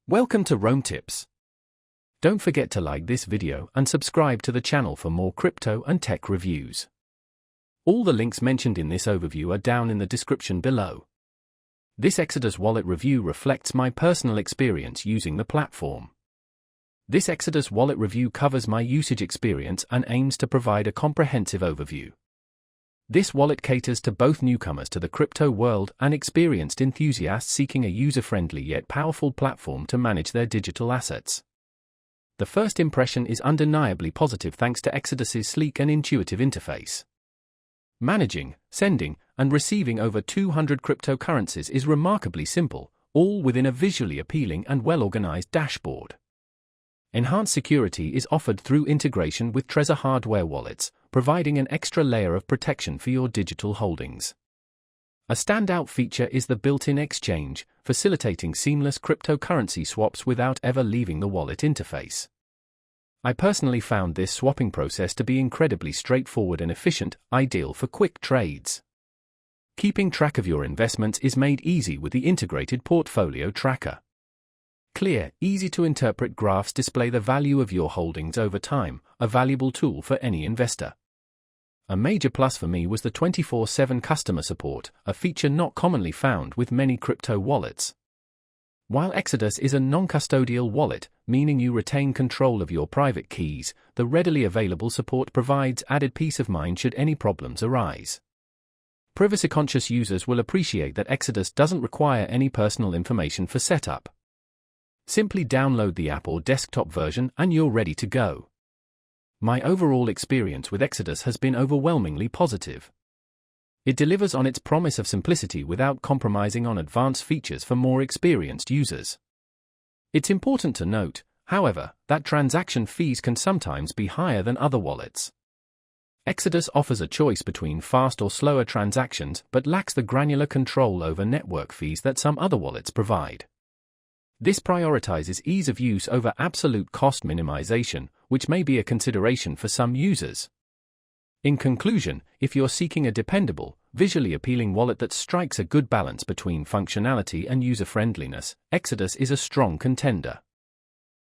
Welcome to Rome Tips. Don't forget to like this video and subscribe to the channel for more crypto and tech reviews. All the links mentioned in this overview are down in the description below. This Exodus wallet review reflects my personal experience using the platform. This Exodus wallet review covers my usage experience and aims to provide a comprehensive overview. This wallet caters to both newcomers to the crypto world and experienced enthusiasts seeking a user-friendly yet powerful platform to manage their digital assets. The first impression is undeniably positive thanks to Exodus's sleek and intuitive interface. Managing, sending, and receiving over 200 cryptocurrencies is remarkably simple, all within a visually appealing and well-organized dashboard. Enhanced security is offered through integration with Trezor hardware wallets, providing an extra layer of protection for your digital holdings. A standout feature is the built-in exchange, facilitating seamless cryptocurrency swaps without ever leaving the wallet interface. I personally found this swapping process to be incredibly straightforward and efficient, ideal for quick trades. Keeping track of your investments is made easy with the integrated portfolio tracker. Clear, easy-to-interpret graphs display the value of your holdings over time, a valuable tool for any investor. A major plus for me was the 24/7 customer support, a feature not commonly found with many crypto wallets. While Exodus is a non-custodial wallet, meaning you retain control of your private keys, the readily available support provides added peace of mind should any problems arise. Privacy-conscious users will appreciate that Exodus doesn't require any personal information for setup. Simply download the app or desktop version and you're ready to go. My overall experience with Exodus has been overwhelmingly positive. It delivers on its promise of simplicity without compromising on advanced features for more experienced users. It's important to note, however, that transaction fees can sometimes be higher than other wallets. Exodus offers a choice between fast or slower transactions but lacks the granular control over network fees that some other wallets provide. This prioritizes ease of use over absolute cost minimization, which may be a consideration for some users. In conclusion, if you're seeking a dependable, visually appealing wallet that strikes a good balance between functionality and user-friendliness, Exodus is a strong contender.